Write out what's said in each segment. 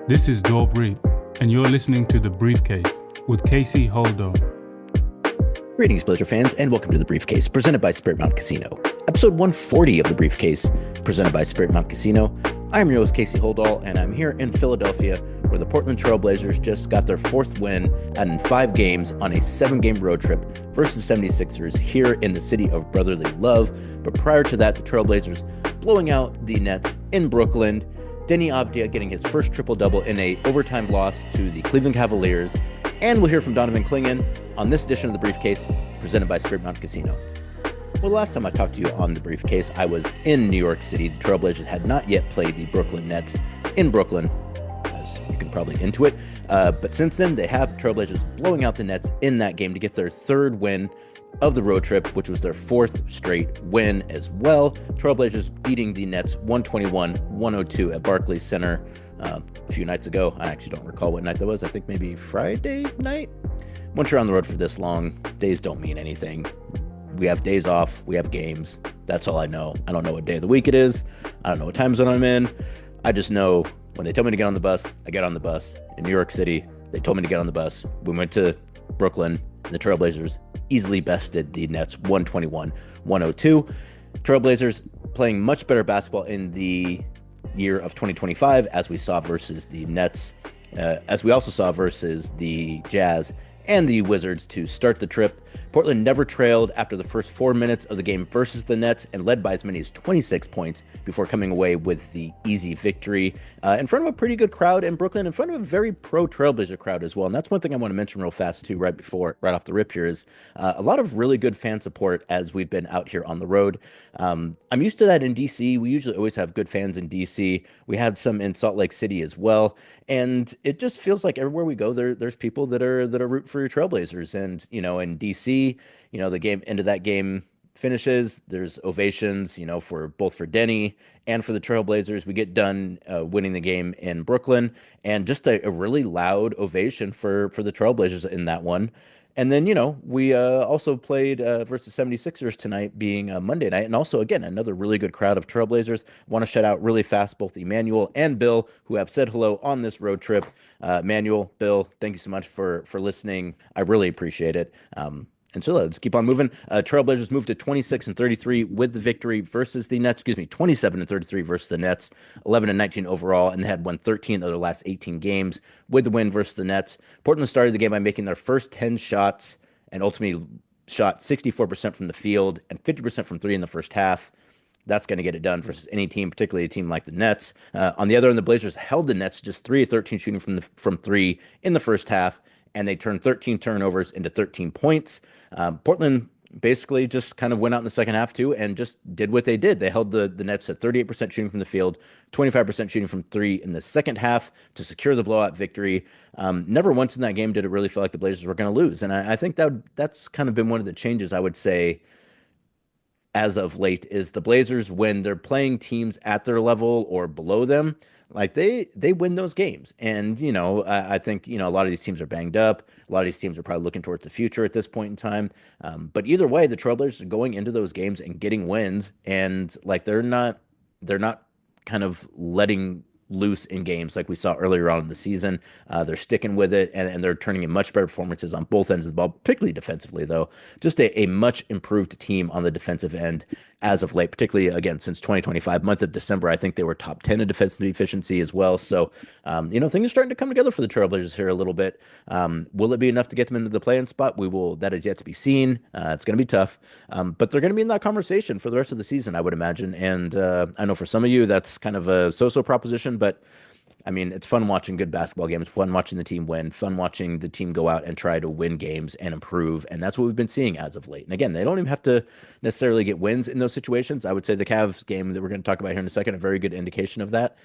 This is Dorp Reed, and you're listening to The Briefcase with Casey Holdahl. Greetings, Blazer fans, and welcome to The Briefcase, presented by Spirit Mountain Casino. Episode 140 of The Briefcase, presented by Spirit Mountain Casino. I'm your host, Casey Holdahl, and I'm here in Philadelphia, where the Portland Trail Blazers just got their fourth win in 5 games on a 7-game road trip versus the 76ers here in the city of brotherly love. But prior to that, the Trail Blazers blowing out the Nets in Brooklyn. Deni Avdija getting his first triple-double in a overtime loss to the Cleveland Cavaliers. And we'll hear from Donovan Clingan on this edition of The Briefcase, presented by Spirit Mountain Casino. Well, the last time I talked to you on The Briefcase, I was in New York City. The Trail Blazers had not yet played the Brooklyn Nets in Brooklyn, as you can probably intuit. But since then, they have the Trail Blazers blowing out the Nets in that game to get their third win of the road trip, which was their 4th straight win as well. Trailblazers beating the Nets 121-102 at Barclays Center a few nights ago. I actually don't recall what night that was. I think maybe Friday night. Once you're on the road for this long, days don't mean anything. We have days off. We have games. That's all I know. I don't know what day of the week it is. I don't know what time zone I'm in. I just know when they tell me to get on the bus, I get on the bus. In New York City, they told me to get on the bus. We went to Brooklyn, and the Trailblazers easily bested the Nets 121-102. Trailblazers playing much better basketball in the year of 2025, as we saw versus the Nets, as we also saw versus the Jazz and the Wizards to start the trip. Portland never trailed after the first 4 minutes of the game versus the Nets and led by as many as 26 points before coming away with the easy victory in front of a pretty good crowd in Brooklyn, in front of a very pro Trailblazer crowd as well. And that's one thing I want to mention real fast too, right off the rip here, is a lot of really good fan support as we've been out here on the road. I'm used to that in DC. We usually always have good fans in DC. We had some in Salt Lake City as well. And it just feels like everywhere we go, there's people that are root for your Trailblazers. And, you know, in DC, the end of that game finishes, there's ovations, for Deni and for the Trailblazers. We get done winning the game in Brooklyn, and just a really loud ovation for the Trailblazers in that one. And then, we also played versus 76ers tonight, being Monday night. And also, again, another really good crowd of Trailblazers. Want to shout out really fast both Emmanuel and Bill, who have said hello on this road trip. Emmanuel, Bill, thank you so much for listening. I really appreciate it. And so let's keep on moving. Trailblazers moved to 26-33 with the victory versus the Nets. 27-33 versus the Nets. 11-19 overall, and they had won 13 of their last 18 games with the win versus the Nets. Portland started the game by making their first 10 shots and ultimately shot 64% from the field and 50% from 3 in the first half. That's going to get it done versus any team, particularly a team like the Nets. On the other end, the Blazers held the Nets just 3 of 13 shooting from 3 in the first half, and they turned 13 turnovers into 13 points. Portland basically just kind of went out in the second half too and just did what they did. They held the Nets at 38% shooting from the field, 25% shooting from 3 in the second half to secure the blowout victory. Never once in that game did it really feel like the Blazers were going to lose. And I think that's kind of been one of the changes, I would say, as of late, is the Blazers, when they're playing teams at their level or below them, like they win those games. And, I think, a lot of these teams are banged up. A lot of these teams are probably looking towards the future at this point in time. But either way, the Trailblazers are going into those games and getting wins. And like, they're not kind of letting loose in games like we saw earlier on in the season. They're sticking with it, and they're turning in much better performances on both ends of the ball, particularly defensively, though. Just a much improved team on the defensive end as of late, particularly, again, since 2025, month of December. I think they were top 10 in defensive efficiency as well. So, things are starting to come together for the Trailblazers here a little bit. Will it be enough to get them into the play-in spot? That is yet to be seen. It's going to be tough, but they're going to be in that conversation for the rest of the season, I would imagine. And I know for some of you, that's kind of a so-so proposition, but I mean, it's fun watching good basketball games, fun watching the team win, fun watching the team go out and try to win games and improve. And that's what we've been seeing as of late. And again, they don't even have to necessarily get wins in those situations. I would say the Cavs game that we're going to talk about here in a second, a very good indication of that.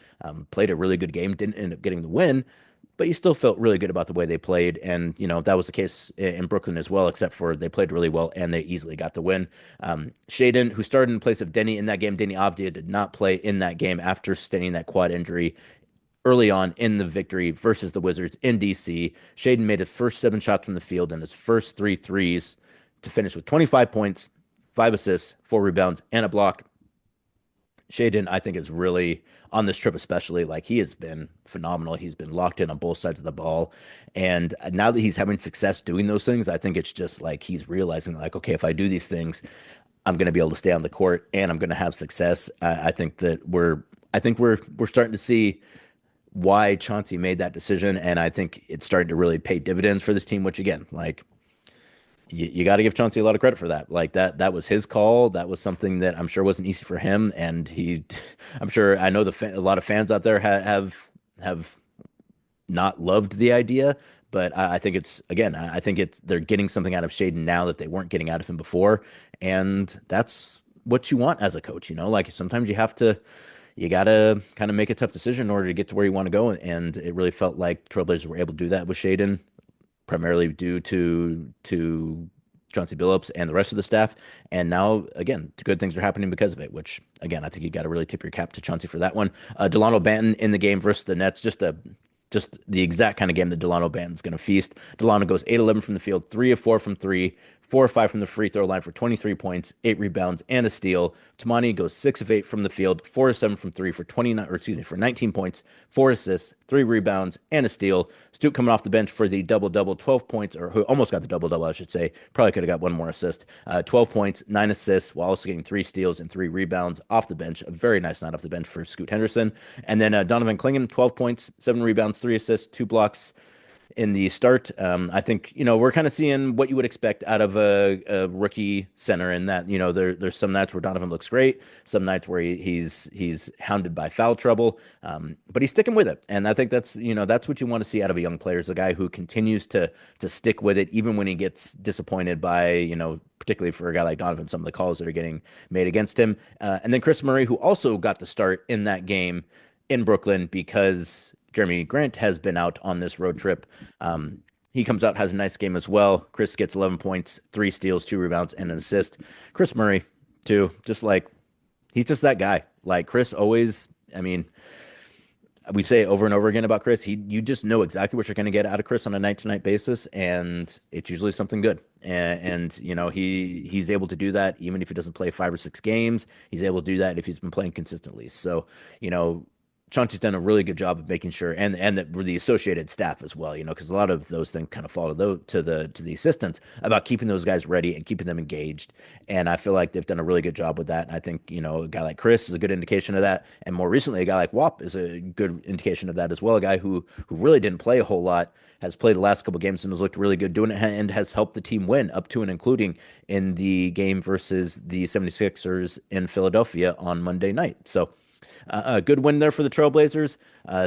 Played a really good game, didn't end up getting the win, but you still felt really good about the way they played. And, that was the case in Brooklyn as well, except for they played really well and they easily got the win. Shaedon, who started in place of Deni in that game, Deni Avdija, did not play in that game after sustaining that quad injury early on in the victory versus the Wizards in DC. Shaedon made his first 7 shots from the field and his first 3 threes to finish with 25 points, 5 assists, 4 rebounds, and a block. Shaedon, I think, is really on this trip, especially like he has been phenomenal. He's been locked in on both sides of the ball. And now that he's having success doing those things, I think it's just like he's realizing, like, okay, if I do these things, I'm going to be able to stay on the court and I'm going to have success. I think that we're starting to see why Chauncey made that decision, and I think it's starting to really pay dividends for this team. Which again, like you got to give Chauncey a lot of credit for that. Like that was his call. That was something that I'm sure wasn't easy for him, and I'm sure I know a lot of fans out there have not loved the idea, but I think it's again, I think it's they're getting something out of Shaedon now that they weren't getting out of him before, and that's what you want as a coach. Like sometimes you gotta kind of make a tough decision in order to get to where you want to go, and it really felt like Trailblazers were able to do that with Shaedon, primarily due to Chauncey Billups and the rest of the staff. And now, again, good things are happening because of it, which, again, I think you got to really tip your cap to Chauncey for that one. Delano Banton in the game versus the Nets, just the exact kind of game that Delano Banton's going to feast. Delano goes 8-11 from the field, 3 of 4 from three, 4 of 5 from the free throw line for 23 points, 8 rebounds, and a steal. Tamani goes 6 of 8 from the field, 4 of 7 from three for 29, or excuse me, for 19 points, 4 assists, 3 rebounds, and a steal. Stoop coming off the bench for the double-double, 12 points, or who almost got the double-double, I should say. Probably could have got one more assist. 12 points, 9 assists, while also getting 3 steals and 3 rebounds off the bench. A very nice night off the bench for Scoot Henderson. And then Donovan Clingan, 12 points, 7 rebounds, 3 assists, 2 blocks in the start. I think, we're kind of seeing what you would expect out of a rookie center in that, there's some nights where Donovan looks great, some nights where he's hounded by foul trouble, but he's sticking with it. And I think that's what you want to see out of a young player, is a guy who continues to stick with it, even when he gets disappointed by, particularly for a guy like Donovan, some of the calls that are getting made against him. And then Chris Murray, who also got the start in that game in Brooklyn because Jeremy Grant has been out on this road trip. He comes out, has a nice game as well. Chris gets 11 points, 3 steals, 2 rebounds, and an assist. Chris Murray, too, just like he's just that guy. Like Chris always, I mean, we say it over and over again about Chris. You just know exactly what you're going to get out of Chris on a night-to-night basis, and it's usually something good. And he's able to do that even if he doesn't play 5 or 6 games. He's able to do that if he's been playing consistently. So, Chauncey's done a really good job of making sure, and the associated staff as well, because a lot of those things kind of fall to the assistants about keeping those guys ready and keeping them engaged. And I feel like they've done a really good job with that. And I think, a guy like Chris is a good indication of that. And more recently, a guy like Wap is a good indication of that as well. A guy who really didn't play a whole lot, has played the last couple games and has looked really good doing it, and has helped the team win up to and including in the game versus the 76ers in Philadelphia on Monday night. So, a good win there for the Trailblazers.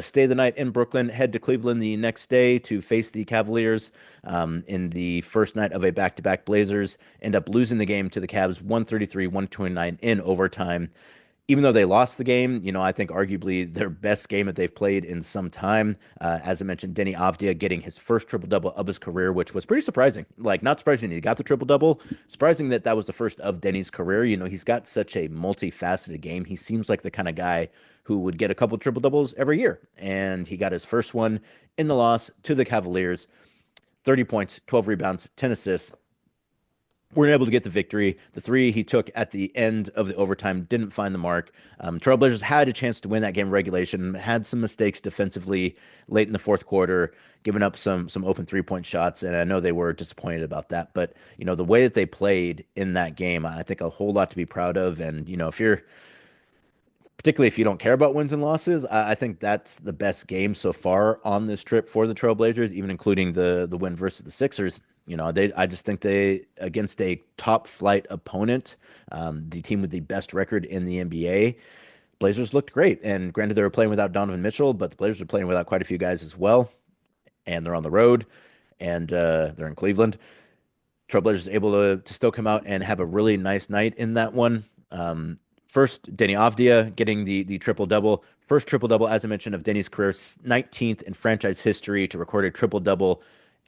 Stay the night in Brooklyn, head to Cleveland the next day to face the Cavaliers in the first night of a back-to-back. Blazers end up losing the game to the Cavs 133-129 in overtime. Even though they lost the game, I think arguably their best game that they've played in some time. As I mentioned, Deni Avdija getting his first triple-double of his career, which was pretty surprising. Like, not surprising that he got the triple-double. Surprising that that was the first of Deni's career. He's got such a multifaceted game. He seems like the kind of guy who would get a couple triple-doubles every year. And he got his first one in the loss to the Cavaliers. 30 points, 12 rebounds, 10 assists. We're able to get the victory. The 3 he took at the end of the overtime didn't find the mark. Trailblazers had a chance to win that game regulation, had some mistakes defensively late in the fourth quarter, giving up some open 3-point shots, and I know they were disappointed about that. But, the way that they played in that game, I think a whole lot to be proud of. And, particularly if you don't care about wins and losses, I think that's the best game so far on this trip for the Trailblazers, even including the win versus the Sixers. I just think they, against a top flight opponent, the team with the best record in the NBA, Blazers looked great. And granted, they were playing without Donovan Mitchell, but the Blazers are playing without quite a few guys as well. And they're on the road, and they're in Cleveland. Trailblazers able to still come out and have a really nice night in that one. First, Deni Avdija getting the triple-double. First triple-double, as I mentioned, of Deni's career, 19th in franchise history to record a triple-double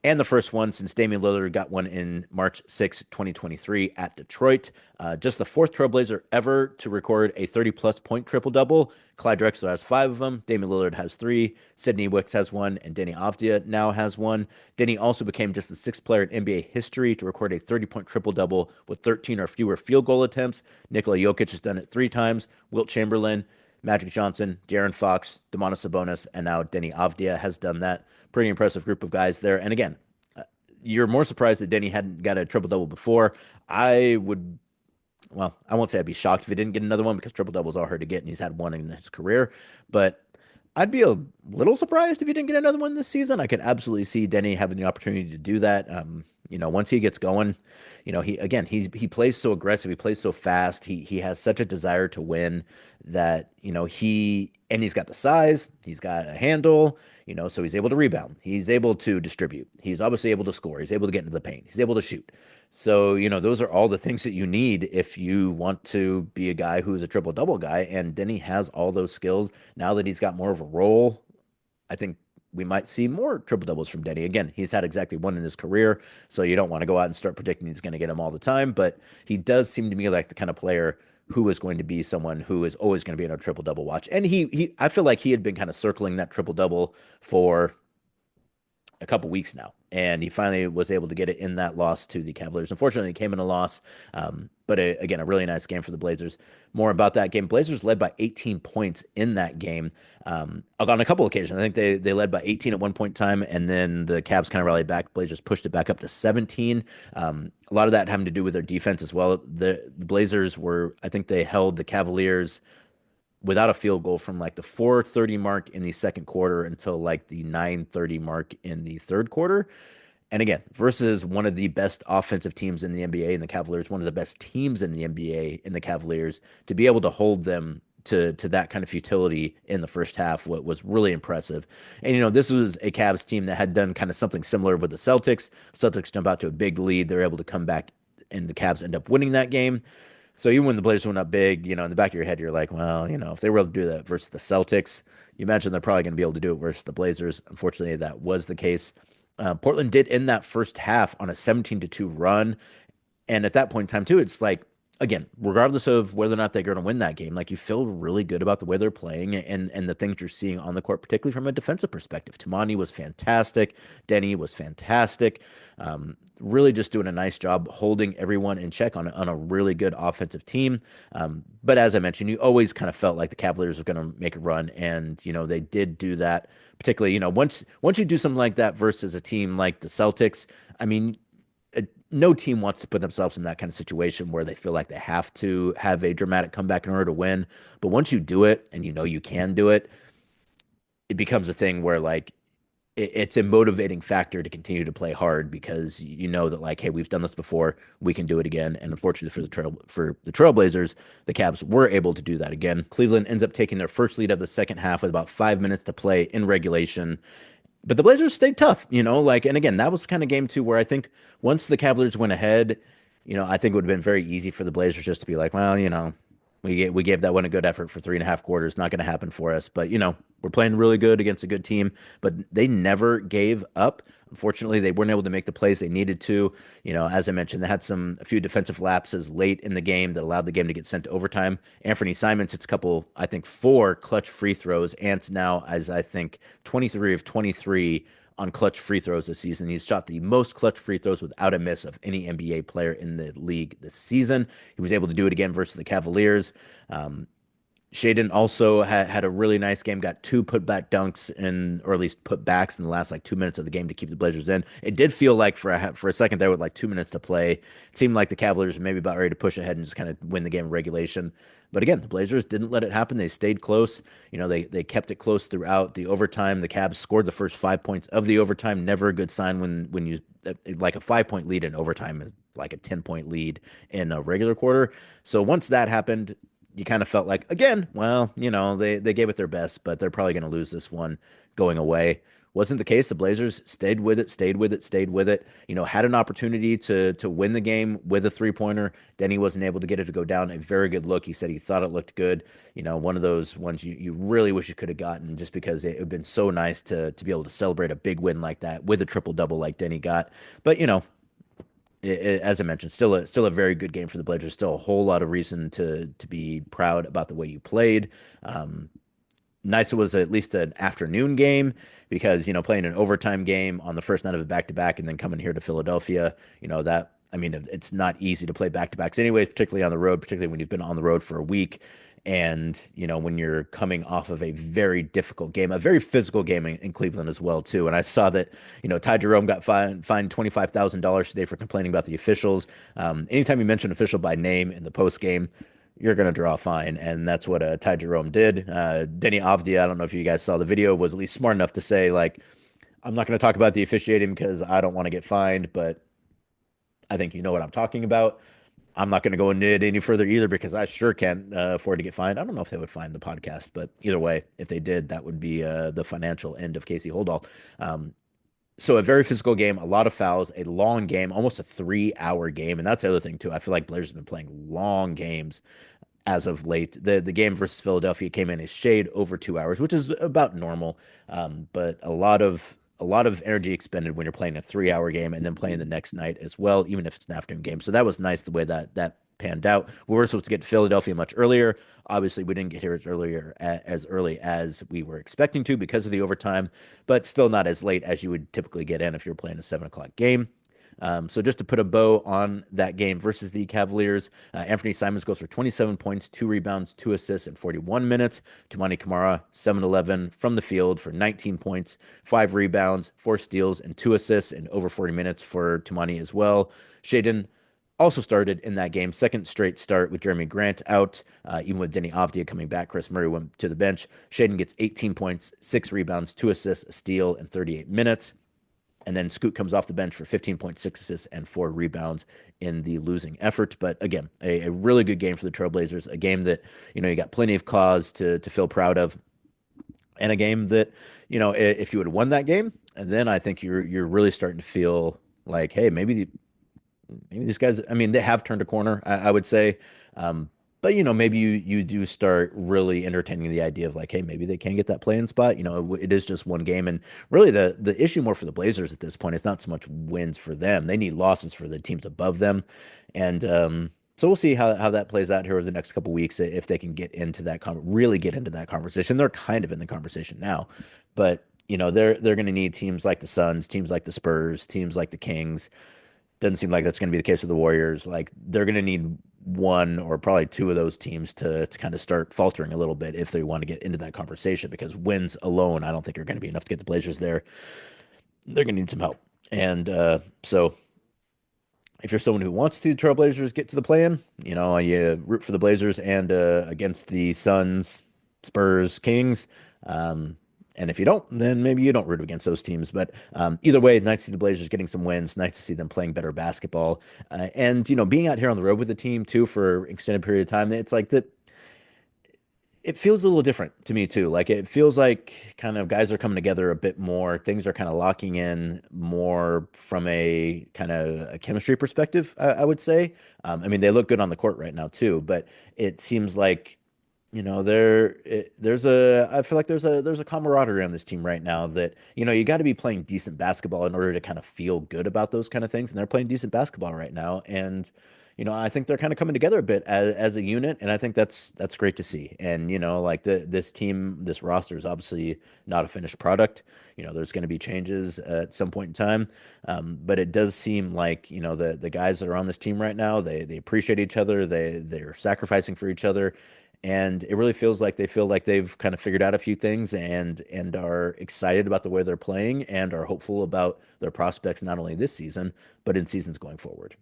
and the first one since Damian Lillard got one in March 6, 2023 at Detroit. Just the fourth Trailblazer ever to record a 30-plus point triple-double. Clyde Drexler has five of them. Damian Lillard has three. Sidney Wicks has one, and Deni Avdija now has one. Deni also became just the sixth player in NBA history to record a 30-point triple-double with 13 or fewer field goal attempts. Nikola Jokic has done it three times. Wilt Chamberlain, Magic Johnson, De'Aaron Fox, Domantas Sabonis, and now Deni Avdija has done that. Pretty impressive group of guys there. And again, you're more surprised that Deni hadn't got a triple double before. I would, well, I won't say I'd be shocked if he didn't get another one because triple doubles are hard to get, and he's had one in his career. But I'd be a little surprised if he didn't get another one this season. I could absolutely see Deni having the opportunity to do that. Once he gets going, he plays so aggressive, he plays so fast, he has such a desire to win that he's got the size, he's got a handle, so he's able to rebound, he's able to distribute, he's obviously able to score, he's able to get into the paint, he's able to shoot. So, those are all the things that you need if you want to be a guy who's a triple double guy. And Deni has all those skills. Now that he's got more of a role, I think we might see more triple doubles from Deni. Again, he's had exactly one in his career, so you don't want to go out and start predicting he's going to get them all the time. But he does seem to me like the kind of player who is going to be someone who is always going to be in a triple double watch. And I feel like he had been kind of circling that triple double for a couple weeks now, and he finally was able to get it in that loss to the Cavaliers. Unfortunately, it came in a loss, again, a really nice game for the Blazers. More about that game. Blazers led by 18 points in that game on a couple occasions. I think they led by 18 at one point in time, and then the Cavs kind of rallied back. Blazers pushed it back up to 17. A lot of that having to do with their defense as well. The Blazers I think they held the Cavaliers without a field goal from like the 4:30 mark in the second quarter until like the 9:30 mark in the third quarter. And again, versus one of the best offensive teams in the NBA in the Cavaliers, one of the best teams in the NBA in the Cavaliers, to be able to hold them to that kind of futility in the first half was really impressive. And this was a Cavs team that had done kind of something similar with the Celtics. Celtics jump out to a big lead. They're able to come back, and the Cavs end up winning that game. So even when the Blazers went up big, in the back of your head, you're like, well, if they were able to do that versus the Celtics, you imagine they're probably going to be able to do it versus the Blazers. Unfortunately, that was the case. Portland did end that first half on a 17-2 run. And at that point in time, too, it's like, again, regardless of whether or not they're going to win that game, like you feel really good about the way they're playing and the things you're seeing on the court, particularly from a defensive perspective. Tamani was fantastic. Deni was fantastic. Really just doing a nice job holding everyone in check on a really good offensive team. But as I mentioned, you always kind of felt like the Cavaliers were going to make a run, and they did do that. Particularly, once you do something like that versus a team like the Celtics, I mean, no team wants to put themselves in that kind of situation where they feel like they have to have a dramatic comeback in order to win. But once you do it, and you can do it, it becomes a thing where like it's a motivating factor to continue to play hard because you know that like, hey, we've done this before, we can do it again. And unfortunately for the Trailblazers, the Cavs were able to do that again. Cleveland ends up taking their first lead of the second half with about 5 minutes to play in regulation. But the Blazers stayed tough, and again, that was the kind of game too where I think once the Cavaliers went ahead, I think it would have been very easy for the Blazers just to be like, well, we gave that one a good effort for 3.5 quarters. Not going to happen for us. But, we're playing really good against a good team. But they never gave up. Unfortunately, they weren't able to make the plays they needed to. As I mentioned, they had a few defensive lapses late in the game that allowed the game to get sent to overtime. Anthony Simons hits I think 4 clutch free throws. Ant now, as I think, 23 of 23 on clutch free throws this season. He's shot the most clutch free throws without a miss of any NBA player in the league this season. He was able to do it again versus the Cavaliers. Shaedon also had a really nice game, got 2 putback dunks or at least putbacks in the last like 2 minutes of the game to keep the Blazers in. It did feel like for a second there with like 2 minutes to play, it seemed like the Cavaliers were maybe about ready to push ahead and just kind of win the game in regulation. But again, the Blazers didn't let it happen. They stayed close. They kept it close throughout the overtime. The Cavs scored the first 5 points of the overtime. Never a good sign when you like a 5-point lead in overtime is like a 10-point lead in a regular quarter. So once that happened, you kind of felt like, again, well, they gave it their best, but they're probably going to lose this one going away. wasn't the case. The Blazers stayed with it, stayed with it, stayed with it. Had an opportunity to win the game with a three-pointer. Deni wasn't able to get it to go down. A very good look. He said he thought it looked good. One of those ones you really wish you could have gotten, just because it would have been so nice to be able to celebrate a big win like that with a triple double like Deni got. But as I mentioned, still a very good game for the Blazers. Still a whole lot of reason to be proud about the way you played. Um, Nice it was at least an afternoon game, because playing an overtime game on the first night of a back to back and then coming here to Philadelphia, that, I mean, it's not easy to play back to backs anyways, particularly on the road, particularly when you've been on the road for a week. And when you're coming off of a very difficult game, a very physical game in Cleveland as well too. And I saw that Ty Jerome got fined $25,000 today for complaining about the officials. Anytime you mention official by name in the post game, you're going to draw a fine. And that's what Ty Jerome did. Deni Avdija, I don't know if you guys saw the video, was at least smart enough to say, like, I'm not going to talk about the officiating because I don't want to get fined, but I think you know what I'm talking about. I'm not going to go into it any further either, because I sure can't afford to get fined. I don't know if they would find the podcast, but either way, if they did, that would be the financial end of Casey Holdahl. So a very physical game, a lot of fouls, a long game, almost a 3-hour game. And that's the other thing too. I feel like Blazers have been playing long games as of late. The game versus Philadelphia came in a shade over 2 hours, which is about normal. But a lot of energy expended when you're playing a 3-hour game and then playing the next night as well, even if it's an afternoon game. So that was nice the way that panned out. We were supposed to get to Philadelphia much earlier. Obviously, we didn't get here as early as we were expecting to because of the overtime, but still not as late as you would typically get in if you're playing a 7 o'clock game. So just to put a bow on that game versus the Cavaliers, Anthony Simons goes for 27 points, 2 rebounds, 2 assists in 41 minutes. Toumani Camara, 7-11 from the field for 19 points, 5 rebounds, 4 steals, and 2 assists in over 40 minutes for Toumani as well. Shaedon also started in that game, second straight start with Jeremy Grant out. Even with Deni Avdija coming back, Chris Murray went to the bench. Shaedon gets 18 points, 6 rebounds, 2 assists, a steal in 38 minutes. And then Scoot comes off the bench for 15.6 assists and 4 rebounds in the losing effort. But again, a really good game for the Trailblazers, a game that, you got plenty of cause to feel proud of, and a game that, if you would have won that game, and then I think you're really starting to feel like, hey, maybe these guys, I mean, they have turned a corner, I would say. But maybe you do start really entertaining the idea of, like, hey, maybe they can get that play-in spot. It is just one game, and really the issue more for the Blazers at this point is not so much wins for them. They need losses for the teams above them, and so we'll see how that plays out here over the next couple weeks, if they can get into that really get into that conversation. They're kind of in the conversation now, but they're going to need teams like the Suns, teams like the Spurs, teams like the Kings. Doesn't seem like that's going to be the case with the Warriors. Like, they're going to need one or probably two of those teams to kind of start faltering a little bit if they want to get into that conversation, because wins alone, I don't think are going to be enough to get the Blazers there. They're going to need some help. And so if you're someone who wants to Trailblazers get to the play-in, you root for the Blazers and against the Suns, Spurs, Kings. And if you don't, then maybe you don't root against those teams. But either way, nice to see the Blazers getting some wins. Nice to see them playing better basketball. And, being out here on the road with the team, too, for an extended period of time, it's like that. It feels a little different to me, too. Like, it feels like kind of guys are coming together a bit more. Things are kind of locking in more from a kind of a chemistry perspective, I would say. I mean, they look good on the court right now, too. But it seems like I feel like there's a camaraderie on this team right now that, you got to be playing decent basketball in order to kind of feel good about those kind of things. And they're playing decent basketball right now. And, I think they're kind of coming together a bit as a unit. And I think that's great to see. And, like this team, this roster is obviously not a finished product. There's going to be changes at some point in time. But it does seem like, the guys that are on this team right now, they appreciate each other. They're sacrificing for each other. And it really feels like they feel like they've kind of figured out a few things, and are excited about the way they're playing, and are hopeful about their prospects, not only this season, but in seasons going forward.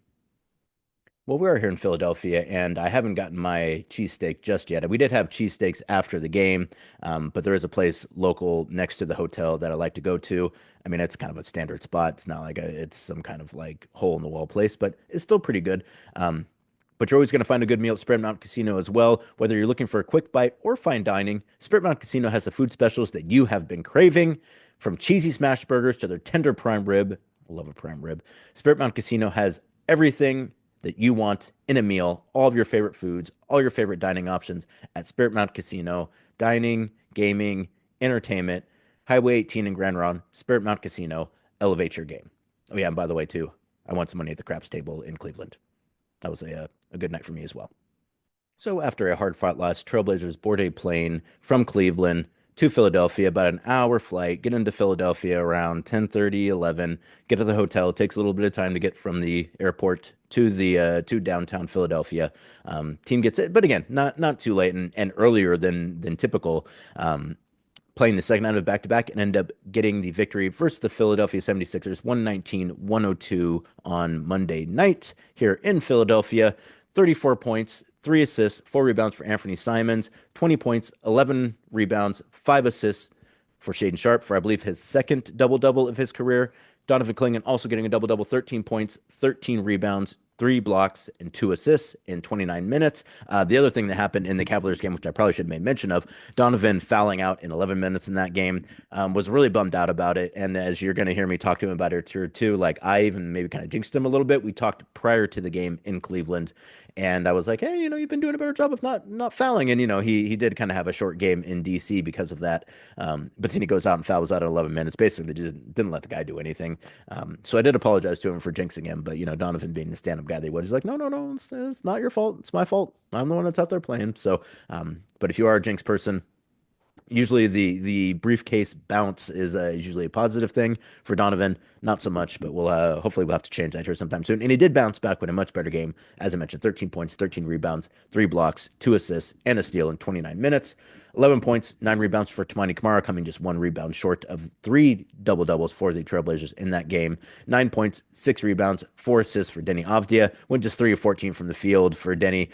Well, we are here in Philadelphia, and I haven't gotten my cheesesteak just yet. We did have cheesesteaks after the game, but there is a place local next to the hotel that I like to go to. I mean, it's kind of a standard spot. It's not like it's some kind of like hole in the wall place, but it's still pretty good. But you're always going to find a good meal at Spirit Mountain Casino as well. Whether you're looking for a quick bite or fine dining, Spirit Mountain Casino has the food specials that you have been craving. From cheesy smash burgers to their tender prime rib, I love a prime rib. Spirit Mountain Casino has everything that you want in a meal, all of your favorite foods, all your favorite dining options at Spirit Mountain Casino. Dining, gaming, entertainment, Highway 18 in Grand Ron, Spirit Mountain Casino, elevate your game. Oh, yeah, and by the way, too, I won some money at the craps table in Cleveland. That was a good night for me as well. So after a hard-fought loss, Trailblazers board a plane from Cleveland to Philadelphia, about an hour flight, get into Philadelphia around 10:30, 11, get to the hotel. It takes a little bit of time to get from the airport to the to downtown Philadelphia. Team gets it, but again, not too late and earlier than typical. Playing the second night of back-to-back and end up getting the victory versus the Philadelphia 76ers 119-102 on Monday night here in Philadelphia. 34 points, 3 assists, 4 rebounds for Anthony Simons, 20 points, 11 rebounds, 5 assists for Shaedon Sharpe for, I believe, his second double-double of his career. Donovan Clingan also getting a double-double, 13 points, 13 rebounds, 3 blocks, and 2 assists in 29 minutes. The other thing that happened in the Cavaliers game, which I probably should have made mention of, Donovan fouling out in 11 minutes in that game, was really bummed out about it. And as you're going to hear me talk to him about it too, like I even maybe kind of jinxed him a little bit. We talked prior to the game in Cleveland, and I was like, hey, you've been doing a better job of not fouling. And he did kind of have a short game in DC because of that. But then he goes out and fouls out in 11 minutes. Basically, they just didn't let the guy do anything. So I did apologize to him for jinxing him. But Donovan being the stand-up guy they would, he's like, no, it's not your fault. It's my fault. I'm the one that's out there playing. So, but if you are a jinx person, usually the briefcase bounce is usually a positive thing for Donovan. Not so much, but hopefully we'll have to change that here sometime soon. And he did bounce back with a much better game, as I mentioned: 13 points, 13 rebounds, 3 blocks, 2 assists, and a steal in 29 minutes. 11 points, 9 rebounds for Toumani Camara, coming just 1 rebound short of 3 double doubles for the Trailblazers in that game. 9 points, 6 rebounds, 4 assists for Deni Avdija. Went just 3 of 14 from the field for Deni.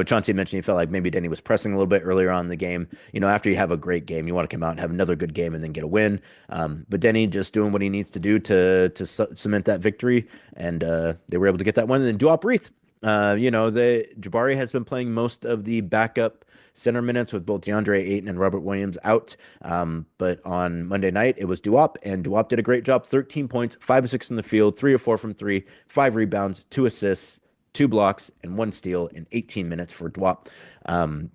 Chauncey mentioned he felt like maybe Deni was pressing a little bit earlier on in the game. After you have a great game, you want to come out and have another good game and then get a win. But Deni just doing what he needs to do to cement that victory, and they were able to get that win. And then Duop Reith, the Jabari has been playing most of the backup center minutes with both DeAndre Ayton and Robert Williams out. But on Monday night, it was Duop, and Duop did a great job. 13 points, 5 of 6 from the field, 3 of 4 from three, 5 rebounds, 2 assists, 2 blocks, and 1 steal in 18 minutes for Duop. And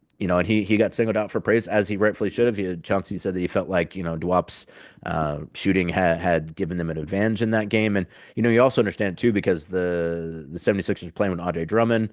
he got singled out for praise, as he rightfully should have. Chauncey said that he felt like, Duop's shooting had given them an advantage in that game. And, you also understand, too, because the 76ers playing with Andre Drummond,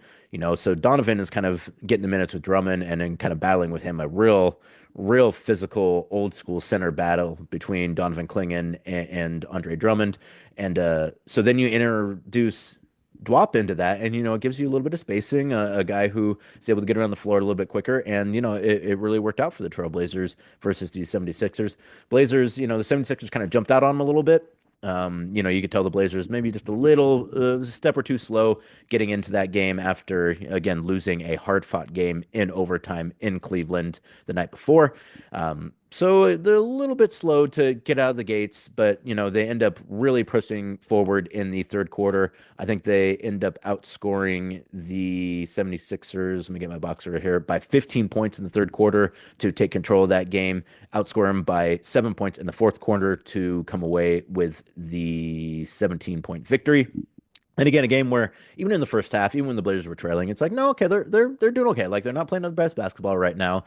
so Donovan is kind of getting the minutes with Drummond and then kind of battling with him, a real physical, old school center battle between Donovan Clingan and Andre Drummond. And so then you introduce Dwop into that, and it gives you a little bit of spacing, a guy who is able to get around the floor a little bit quicker, and it really worked out for the Trailblazers versus the 76ers. Blazers, the 76ers kind of jumped out on them a little bit. You could tell the Blazers maybe just a little step or two slow getting into that game after, again, losing a hard-fought game in overtime in Cleveland the night before. So they're a little bit slow to get out of the gates, but, they end up really pushing forward in the third quarter. I think they end up outscoring the 76ers, let me get my box right here, by 15 points in the third quarter to take control of that game, outscore them by 7 points in the fourth quarter to come away with the 17-point victory. And again, a game where even in the first half, even when the Blazers were trailing, it's like, no, okay, they're doing okay. Like, they're not playing the best basketball right now.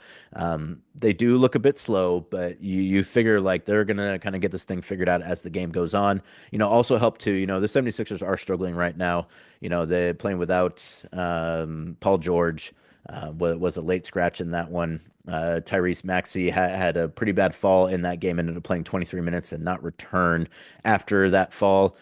They do look a bit slow, but you figure like they're gonna kind of get this thing figured out as the game goes on. Also help too. The 76ers are struggling right now. They're playing without Paul George. Was a late scratch in that one. Tyrese Maxey had a pretty bad fall in that game, ended up playing 23 minutes and not return after that fall.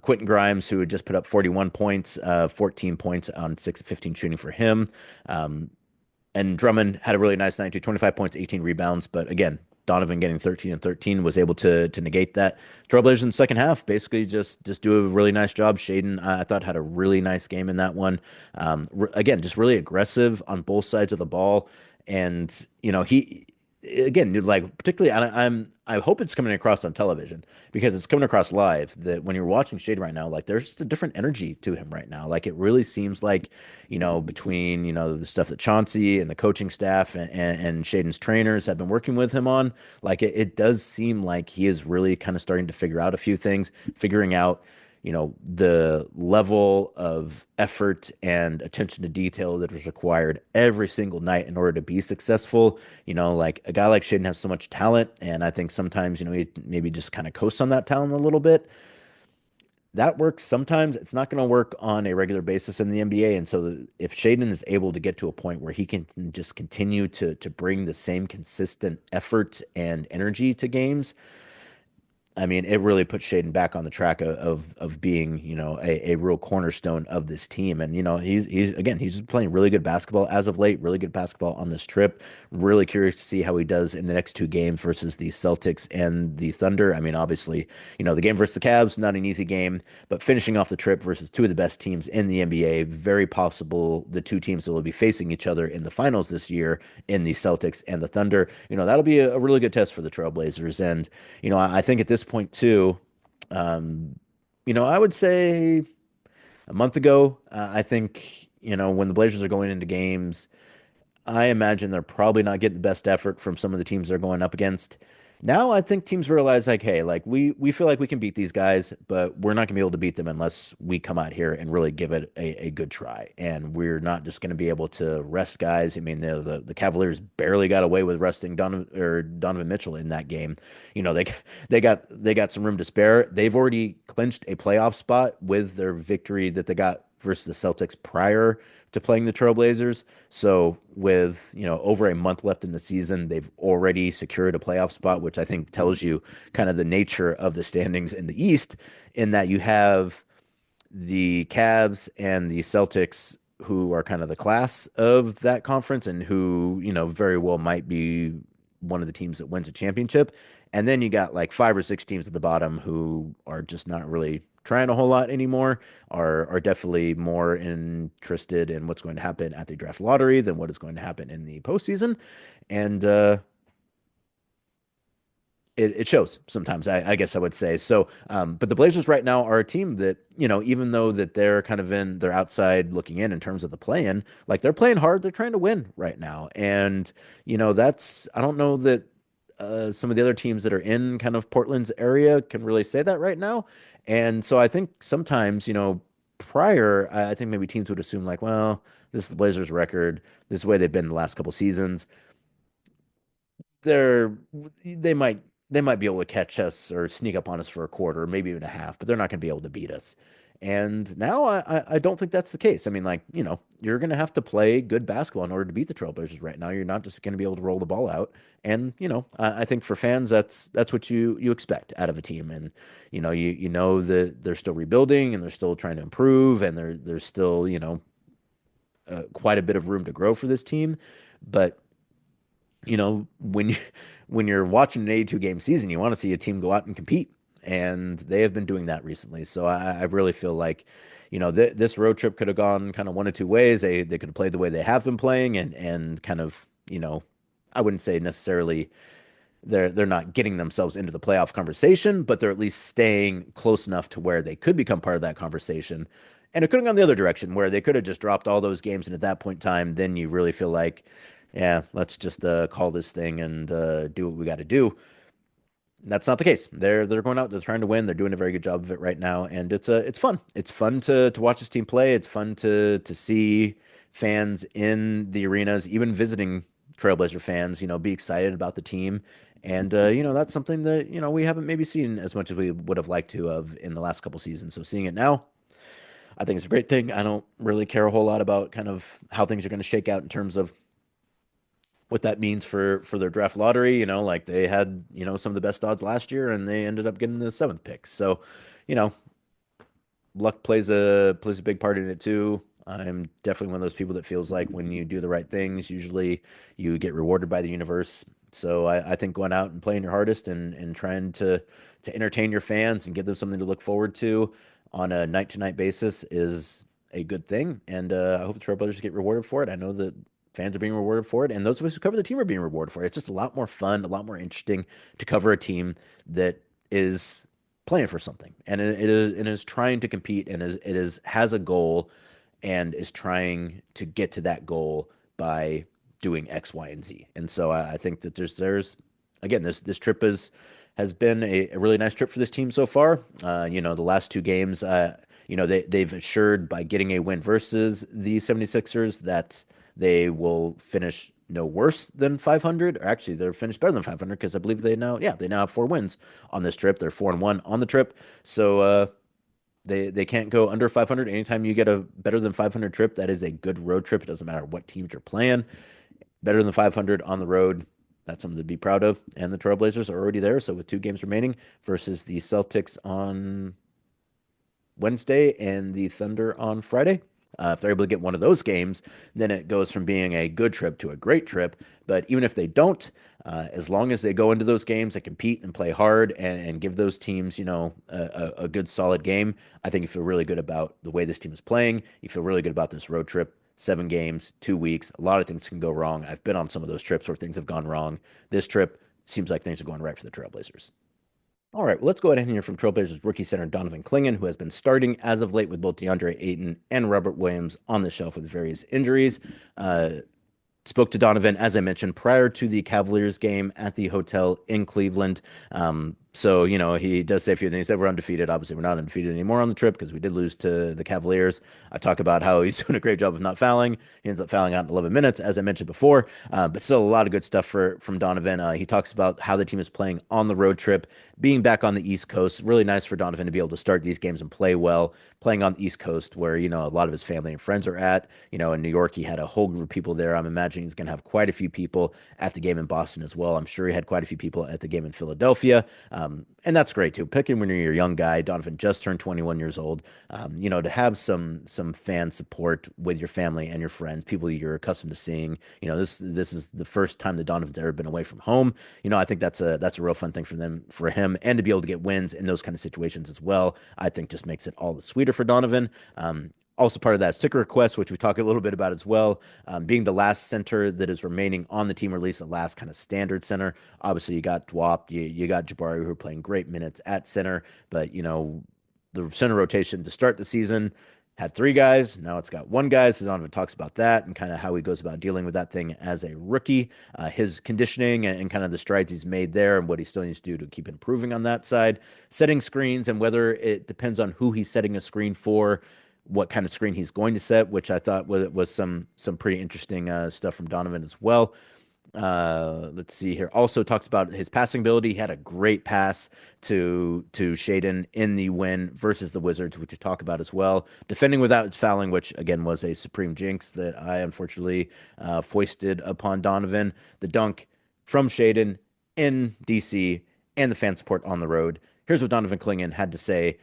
Quentin Grimes, who had just put up 41 points, 14 points on 6 of 15 shooting for him. And Drummond had a really nice night too, 25 points, 18 rebounds. But again, Donovan getting 13 and 13 was able to negate that. Trailblazers in the second half basically just do a really nice job. Shaedon, I thought, had a really nice game in that one. Again, just really aggressive on both sides of the ball. And, again, dude, like particularly, I hope it's coming across on television because it's coming across live. That when you're watching Shade right now, like there's just a different energy to him right now. Like it really seems like, between the stuff that Chauncey and the coaching staff and Shaden's trainers have been working with him on, like it does seem like he is really kind of starting to figure out a few things, figuring out the level of effort and attention to detail that is required every single night in order to be successful. Like a guy like Shaedon has so much talent, and I think sometimes, he maybe just kind of coasts on that talent a little bit. That works sometimes. It's not going to work on a regular basis in the NBA. And so if Shaedon is able to get to a point where he can just continue to bring the same consistent effort and energy to games, I mean, it really puts Shaedon back on the track of being, a real cornerstone of this team. And, he's playing really good basketball as of late, really good basketball on this trip. Really curious to see how he does in the next two games versus the Celtics and the Thunder. I mean, obviously, the game versus the Cavs, not an easy game, but finishing off the trip versus two of the best teams in the NBA, very possible the two teams that will be facing each other in the finals this year in the Celtics and the Thunder. That'll be a really good test for the Trailblazers. And, I think at this point too, um, I would say a month ago, I think, when the Blazers are going into games, I imagine they're probably not getting the best effort from some of the teams they're going up against. Now I think teams realize like, hey, like we feel like we can beat these guys, but we're not gonna be able to beat them unless we come out here and really give it a good try. And we're not just gonna be able to rest guys. I mean, the Cavaliers barely got away with resting Donovan Mitchell in that game. They got some room to spare. They've already clinched a playoff spot with their victory that they got versus the Celtics prior to playing the Trailblazers. So with, over a month left in the season, they've already secured a playoff spot, which I think tells you kind of the nature of the standings in the East, in that you have the Cavs and the Celtics who are kind of the class of that conference and who, very well might be one of the teams that wins a championship. And then you got like five or six teams at the bottom who are just not really trying a whole lot anymore, are definitely more interested in what's going to happen at the draft lottery than what is going to happen in the postseason. And it shows sometimes, I guess I would say. So, but the Blazers right now are a team that, even though that they're kind of they're outside looking in terms of the play-in, like they're playing hard, they're trying to win right now. And, I don't know that some of the other teams that are in kind of Portland's area can really say that right now. And so I think sometimes, prior, I think maybe teams would assume like, well, this is the Blazers record, this is the way they've been the last couple seasons, they're they might they might be able to catch us or sneak up on us for a quarter, maybe even a half, but they're not going to be able to beat us. And now I don't think that's the case. I mean, like, you're going to have to play good basketball in order to beat the Trailblazers right now. You're not just going to be able to roll the ball out. And, I think for fans, that's what you expect out of a team. And, you know that they're still rebuilding and they're still trying to improve and there's still, quite a bit of room to grow for this team. But when when you're watching an 82 game season, you want to see a team go out and compete, and they have been doing that recently. So I really feel like, this road trip could have gone kind of one of two ways. They could have played the way they have been playing, and kind of, I wouldn't say necessarily they're not getting themselves into the playoff conversation, but they're at least staying close enough to where they could become part of that conversation. And it could have gone the other direction where they could have just dropped all those games. And at that point in time, then you really feel like, yeah, let's just call this thing and do what we got to do. That's not the case. They're going out, they're trying to win. They're doing a very good job of it right now, and it's fun. It's fun to watch this team play. It's fun to see fans in the arenas, even visiting Trailblazer fans, be excited about the team. And that's something that, we haven't maybe seen as much as we would have liked to have in the last couple seasons. So seeing it now, I think it's a great thing. I don't really care a whole lot about kind of how things are going to shake out in terms of what that means for their draft lottery. Like they had, some of the best odds last year and they ended up getting the seventh pick. So, you know, luck plays a big part in it too. I'm definitely one of those people that feels like when you do the right things, usually you get rewarded by the universe. So I think going out and playing your hardest and trying to entertain your fans and give them something to look forward to on a night to night basis is a good thing. And I hope the Trailblazers get rewarded for it. I know that fans are being rewarded for it, and those of us who cover the team are being rewarded for it. It's just a lot more fun, a lot more interesting to cover a team that is playing for something, and it is trying to compete, and has a goal, and is trying to get to that goal by doing X, Y, and Z. And so I think that there's again, this trip has been a really nice trip for this team so far. The last two games, they've assured by getting a win versus the 76ers that they will finish no worse than 500, or actually they're finished better than 500 because I believe they now have 4 wins on this trip. They're 4-1 on the trip. So they can't go under 500. Anytime you get a better than 500 trip, that is a good road trip. It doesn't matter what teams you're playing. Better than 500 on the road, that's something to be proud of. And the Trailblazers are already there. So with 2 games remaining versus the Celtics on Wednesday and the Thunder on Friday, if they're able to get one of those games, then it goes from being a good trip to a great trip. But even if they don't, as long as they go into those games and compete and play hard and give those teams, a good solid game, I think you feel really good about the way this team is playing. You feel really good about this road trip. 7 games, 2 weeks. A lot of things can go wrong. I've been on some of those trips where things have gone wrong. This trip seems like things are going right for the Trailblazers. All right, well, let's go ahead and hear from Trailblazers rookie center Donovan Clingan, who has been starting as of late with both DeAndre Ayton and Robert Williams on the shelf with various injuries. Spoke to Donovan, as I mentioned, prior to the Cavaliers game at the hotel in Cleveland. So, he does say a few things. He said we're undefeated. Obviously, we're not undefeated anymore on the trip because we did lose to the Cavaliers. I talk about how he's doing a great job of not fouling. He ends up fouling out in 11 minutes, as I mentioned before. But still a lot of good stuff from Donovan. He talks about how the team is playing on the road trip, being back on the East Coast. Really nice for Donovan to be able to start these games and play well, playing on the East Coast where, a lot of his family and friends are at. In New York, he had a whole group of people there. I'm imagining he's going to have quite a few people at the game in Boston as well. I'm sure he had quite a few people at the game in Philadelphia. And that's great too. Picking when you're a young guy, Donovan just turned 21 years old. To have some fan support with your family and your friends, people you're accustomed to seeing. This is the first time that Donovan's ever been away from home. I think that's a real fun thing for him, and to be able to get wins in those kind of situations as well, I think just makes it all the sweeter for Donovan. Also part of that sticker request, which we talk a little bit about as well, being the last center that is remaining on the team, or at least the last kind of standard center. Obviously, you got Dwop, you got Jabari, who are playing great minutes at center, but the center rotation to start the season had 3 guys. Now it's got 1 guy. So Donovan talks about that and kind of how he goes about dealing with that thing as a rookie, his conditioning and kind of the strides he's made there and what he still needs to do to keep improving on that side, setting screens, and whether it depends on who he's setting a screen for, what kind of screen he's going to set, which I thought was some pretty interesting stuff from Donovan as well. Let's see here. Also talks about his passing ability. He had a great pass to Shaedon in the win versus the Wizards, which we talk about as well. Defending without fouling, which again was a supreme jinx that I unfortunately foisted upon Donovan. The dunk from Shaedon in DC and the fan support on the road. Here's what Donovan Clingan had to say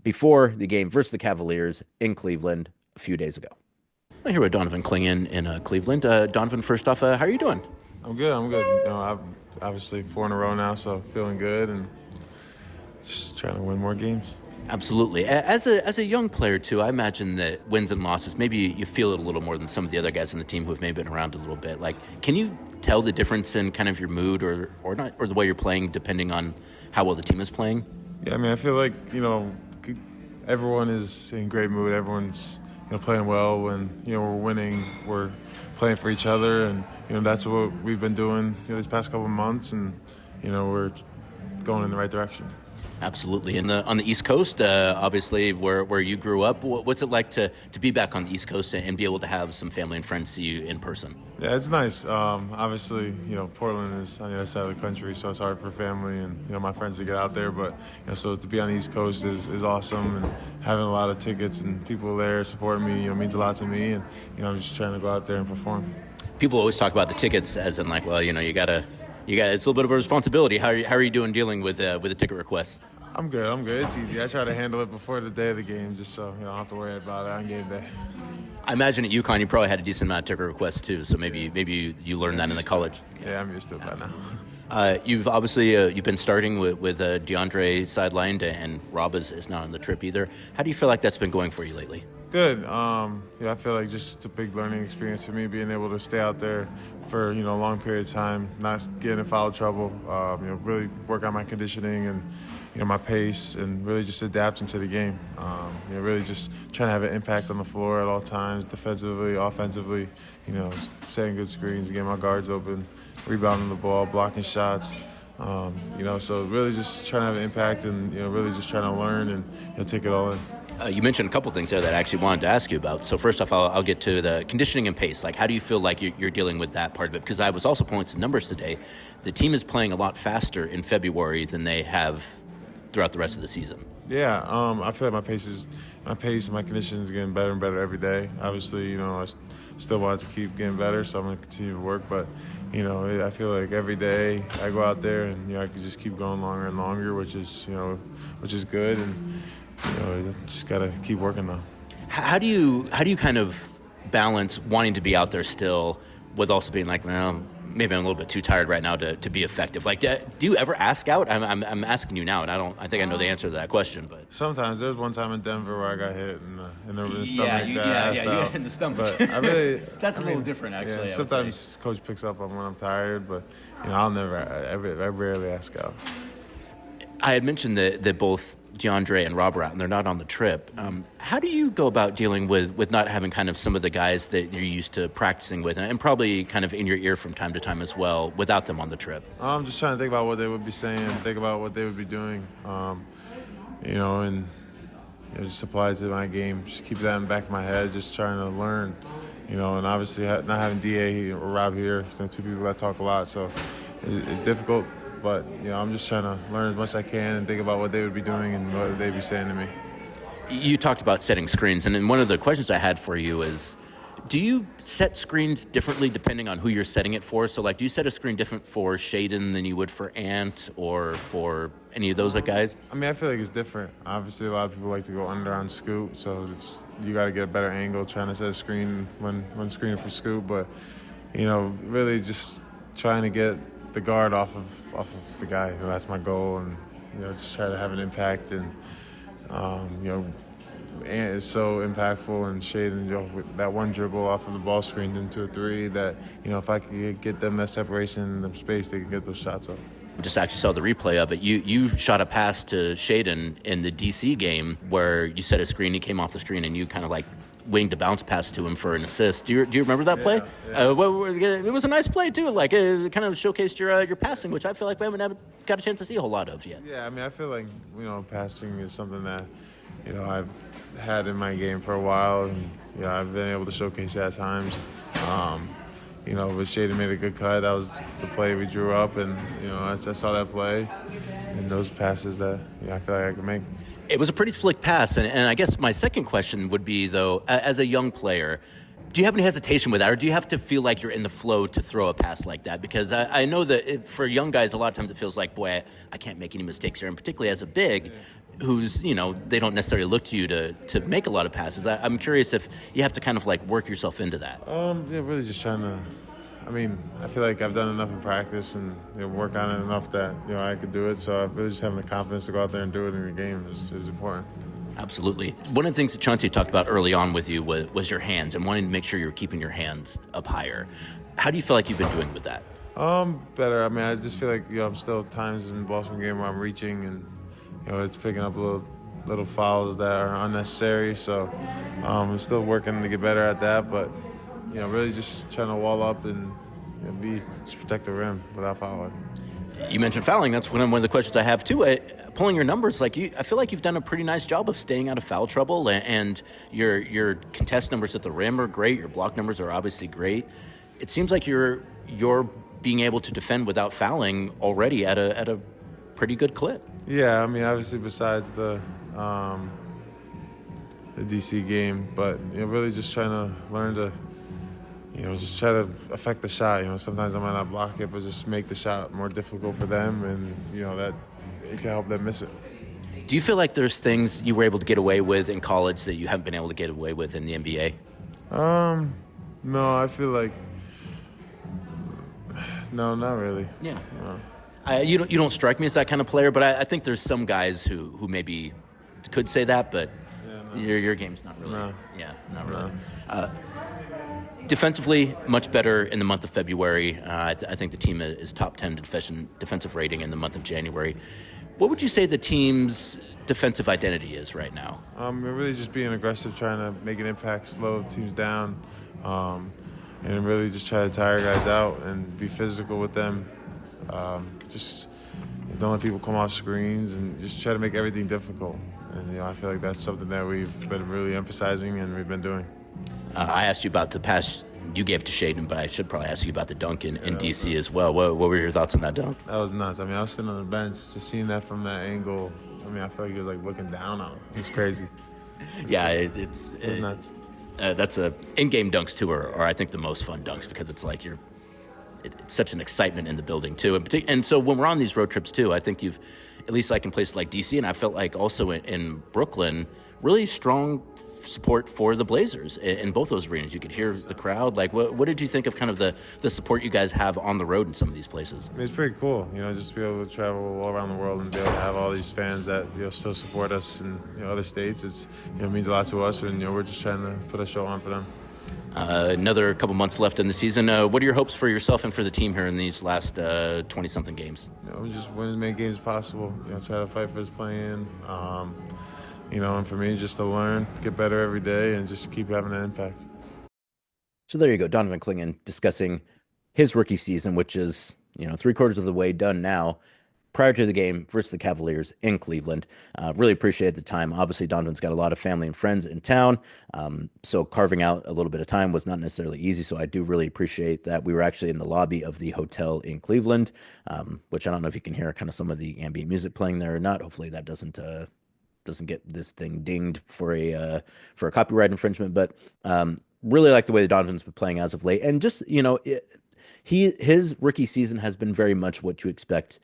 before the game versus the Cavaliers in Cleveland a few days ago. I'm here with Donovan Clingan in Cleveland. Donovan, first off, how are you doing? I'm good. I'm obviously 4 in a row now, so feeling good and just trying to win more games. Absolutely. As a young player, too, I imagine that wins and losses, maybe you feel it a little more than some of the other guys on the team who have maybe been around a little bit. Like, can you tell the difference in kind of your mood or not, or the way you're playing, depending on how well the team is playing? Yeah, I feel like, everyone is in great mood. Everyone's, playing well. When, we're winning, we're playing for each other. And, that's what we've been doing, these past couple of months. And, we're going in the right direction. Absolutely. And on the East Coast, obviously, where you grew up, what's it like to be back on the East Coast and be able to have some family and friends see you in person? Yeah, it's nice. Obviously, Portland is on the other side of the country, so it's hard for family and, my friends to get out there. But, so to be on the East Coast is awesome. And having a lot of tickets and people there supporting me, means a lot to me. And, I'm just trying to go out there and perform. People always talk about the tickets as in like, well, you got it's a little bit of a responsibility. How are you doing dealing with the ticket requests? I'm good. It's easy. I try to handle it before the day of the game just so I don't have to worry about it on game day. I imagine at UConn you probably had a decent amount of ticket requests too, so maybe you learned that in the college. Yeah, I'm used to it by now. You've obviously you've been starting with DeAndre sidelined, and Rob is not on the trip either. How do you feel like that's been going for you lately? Good. I feel like just a big learning experience for me, being able to stay out there for, a long period of time, not getting in foul trouble, really work on my conditioning and, my pace, and really just adapting to the game. Really just trying to have an impact on the floor at all times, defensively, offensively, setting good screens, getting my guards open, rebounding the ball, blocking shots. So really just trying to have an impact and, really just trying to learn and, take it all in. You mentioned a couple things there that I actually wanted to ask you about. So first off, I'll get to the conditioning and pace. Like, how do you feel like you're dealing with that part of it? Because I was also pulling some numbers today. The team is playing a lot faster in February than they have throughout the rest of the season. Yeah, I feel like my pace and my conditioning is getting better and better every day. Obviously, I still want to keep getting better, so I'm going to continue to work. But, I feel like every day I go out there and, I can just keep going longer and longer, which is good. And, just got to keep working though. How do you kind of balance wanting to be out there still with also being like, well, maybe I'm a little bit too tired right now to be effective? Like, do you ever ask out? I'm asking you now, and I think I know the answer to that question. But sometimes there's one time in Denver where I got hit in the stomach. Yeah, in the stomach. But I really that's a little different, actually. Yeah, sometimes coach picks up on when I'm tired, but I rarely ask out. I had mentioned that both DeAndre and Rob are out, and they're not on the trip. How do you go about dealing with not having kind of some of the guys that you're used to practicing with, and probably kind of in your ear from time to time as well, without them on the trip? I'm just trying to think about what they would be saying, think about what they would be doing, and just apply it to my game. Just keep that in the back of my head, just trying to learn, and obviously not having DA or Rob here, two people that talk a lot, so it's difficult. But, I'm just trying to learn as much as I can and think about what they would be doing and what they'd be saying to me. You talked about setting screens, and then one of the questions I had for you is, do you set screens differently depending on who you're setting it for? So, like, do you set a screen different for Shaedon than you would for Ant or for any of those guys? I feel like it's different. Obviously, a lot of people like to go under on Scoot, so you got to get a better angle trying to set a screen when screening for Scoot. But, really just trying to get the guard off of the guy. That's my goal, and just try to have an impact. And Ant is so impactful, and Shaedon, with that one dribble off of the ball screen into a three, that if I could get them that separation in the space, they can get those shots up. Just actually saw the replay of it. You shot a pass to Shaedon in the DC game where you set a screen, he came off the screen, and you kind of like winged a bounce pass to him for an assist. Do you remember that play? Yeah. It was a nice play too. Like, it kind of showcased your passing, which I feel like we haven't got a chance to see a whole lot of yet. Yeah, I feel like passing is something that I've had in my game for a while, and I've been able to showcase it at times. But Shaedon made a good cut. That was the play we drew up, and I saw that play and those passes that I feel like I can make. It was a pretty slick pass, and I guess my second question would be, though, as a young player, do you have any hesitation with that, or do you have to feel like you're in the flow to throw a pass like that? Because I know that for young guys, a lot of times it feels like, boy, I can't make any mistakes here, and particularly as a big who's, they don't necessarily look to you to make a lot of passes. I'm curious if you have to kind of like work yourself into that. Really just trying to, I feel like I've done enough in practice and work on it enough that, I could do it. So I really just having the confidence to go out there and do it in the game is important. Absolutely. One of the things that Chauncey talked about early on with you was your hands and wanting to make sure you're keeping your hands up higher. How do you feel like you've been doing with that? Better. I just feel like, I'm still times in the Boston game where I'm reaching and, it's picking up little fouls that are unnecessary. So I'm still working to get better at that, but really just trying to wall up and just protect the rim without fouling. You mentioned fouling. That's one of the questions I have too. Pulling your numbers, I feel like you've done a pretty nice job of staying out of foul trouble, and your contest numbers at the rim are great. Your block numbers are obviously great. It seems like you're being able to defend without fouling already at a pretty good clip. Yeah, obviously besides the DC game, but really just trying to learn to just try to affect the shot. Sometimes I might not block it, but just make the shot more difficult for them, and that it can help them miss it. Do you feel like there's things you were able to get away with in college that you haven't been able to get away with in the NBA? No, I feel like no, not really. Yeah. No. You don't strike me as that kind of player, but I think there's some guys who maybe could say that, but Your game's not really. No. Yeah, not really. No. Defensively, much better in the month of February. I think the team is top 10 defensive rating in the month of January. What would you say the team's defensive identity is right now? We're really just being aggressive, trying to make an impact, slow teams down, and really just try to tire guys out and be physical with them. Just don't let people come off screens and just try to make everything difficult. And I feel like that's something that we've been really emphasizing and we've been doing. I asked you about the pass you gave to Shaedon, but I should probably ask you about the dunk in D.C. as well. What were your thoughts on that dunk? That was nuts. I mean, I was sitting on the bench, just seeing that from that angle. I mean, I felt like he was like looking down on him. It was crazy. It was nuts. That's in-game dunks too, are I think the most fun dunks because it's like it's such an excitement in the building too. And so when we're on these road trips too, I think you've, at least like in places like D.C. and I felt like also in Brooklyn, really strong support for the Blazers in both those arenas. You could hear the crowd. Like, what did you think of kind of the support you guys have on the road in some of these places? I mean, it's pretty cool, just to be able to travel all around the world and be able to have all these fans that still support us in other states. It's it means a lot to us, and we're just trying to put a show on for them. Another couple months left in the season. What are your hopes for yourself and for the team here in these last 20-something games? We just win as many games as possible. Try to fight for this play-in. And for me, just to learn, get better every day, and just keep having an impact. So there you go, Donovan Clingan discussing his rookie season, which is 3/4 of the way done now. Prior to the game versus the Cavaliers in Cleveland, really appreciate the time. Obviously, Donovan's got a lot of family and friends in town, so carving out a little bit of time was not necessarily easy. So I do really appreciate that. We were actually in the lobby of the hotel in Cleveland, which I don't know if you can hear kind of some of the ambient music playing there or not. Hopefully that doesn't get this thing dinged for a copyright infringement, but really like the way that Donovan's been playing as of late, and just his rookie season has been very much what you expect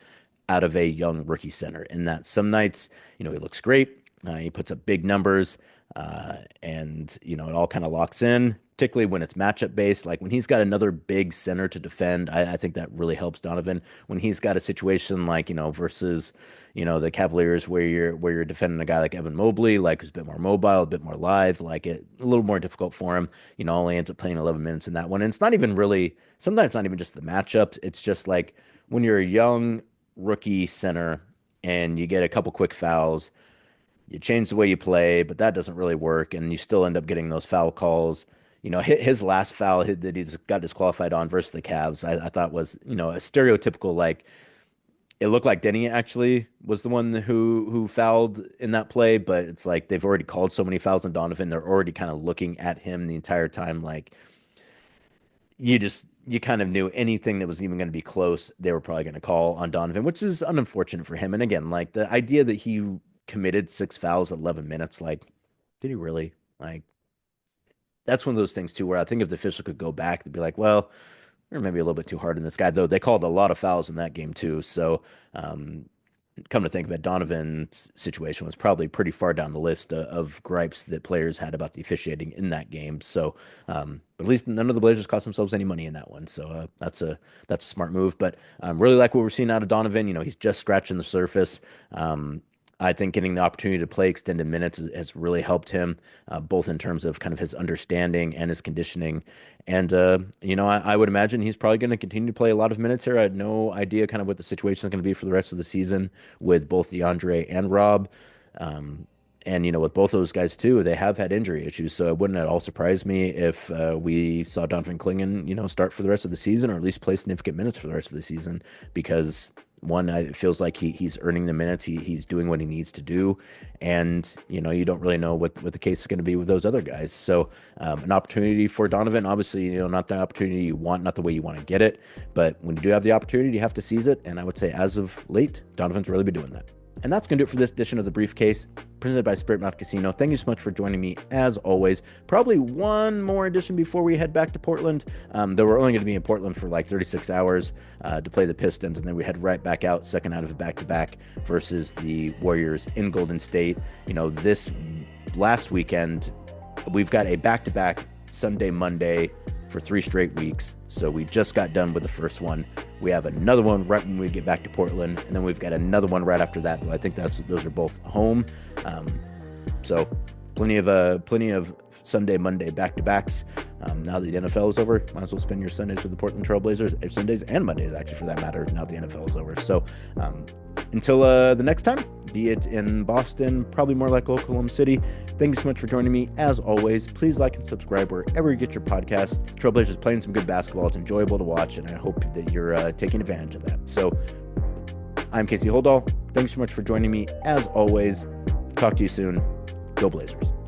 out of a young rookie center. In that some nights he looks great, he puts up big numbers, and it all kind of locks in. Particularly when it's matchup based, like when he's got another big center to defend, I think that really helps Donovan. When he's got a situation like versus the Cavaliers where you're defending a guy like Evan Mobley, like who's a bit more mobile, a bit more lithe, like a little more difficult for him. Only ends up playing 11 minutes in that one, and it's not even really. Sometimes it's not even just the matchups. It's just like when you're a young rookie center and you get a couple quick fouls, you change the way you play, but that doesn't really work, and you still end up getting those foul calls. His last foul that he got disqualified on versus the Cavs, I thought was, a stereotypical, like, it looked like Deni actually was the one who fouled in that play, but it's like they've already called so many fouls on Donovan. They're already kind of looking at him the entire time. Like, you kind of knew anything that was even going to be close, they were probably going to call on Donovan, which is unfortunate for him. And again, like the idea that he committed 6 fouls at 11 minutes, like, did he really? Like, that's one of those things too, where I think if the official could go back, they'd be like, well, we're maybe a little bit too hard on this guy, though they called a lot of fouls in that game too. So come to think of it, Donovan's situation was probably pretty far down the list of gripes that players had about the officiating in that game. So, but at least none of the Blazers cost themselves any money in that one. So that's a smart move. But really like what we're seeing out of Donovan. He's just scratching the surface. I think getting the opportunity to play extended minutes has really helped him, both in terms of kind of his understanding and his conditioning. And, I would imagine he's probably going to continue to play a lot of minutes here. I had no idea kind of what the situation is going to be for the rest of the season with both DeAndre and Rob. And, with both those guys, too, they have had injury issues. So it wouldn't at all surprise me if we saw Donovan Clingan, start for the rest of the season, or at least play significant minutes for the rest of the season, because one, it feels like he's earning the minutes. He's doing what he needs to do. And, you don't really know what the case is going to be with those other guys. So an opportunity for Donovan, obviously, not the opportunity you want, not the way you want to get it. But when you do have the opportunity, you have to seize it. And I would say as of late, Donovan's really been doing that. And that's going to do it for this edition of The Briefcase, presented by Spirit Mountain Casino. Thank you so much for joining me, as always. Probably one more edition before we head back to Portland, though we're only going to be in Portland for like 36 hours to play the Pistons, and then we head right back out, second out of a back-to-back versus the Warriors in Golden State. This last weekend, we've got a back-to-back Sunday, Monday for 3 straight weeks. So we just got done with the first one. We have another one right when we get back to Portland, and then we've got another one right after that. Though I think those are both home. So plenty of Sunday, Monday back-to-backs. Now that the NFL is over, might as well spend your Sundays with the Portland Trailblazers, Sundays and Mondays, actually, for that matter, now the NFL is over. So until the next time, be it in Boston, probably more like Oklahoma City, thank you so much for joining me. As always, please like and subscribe wherever you get your podcasts. Trailblazers playing some good basketball. It's enjoyable to watch, and I hope that you're taking advantage of that. So I'm Casey Holdahl. Thanks so much for joining me. As always, talk to you soon. Go Blazers.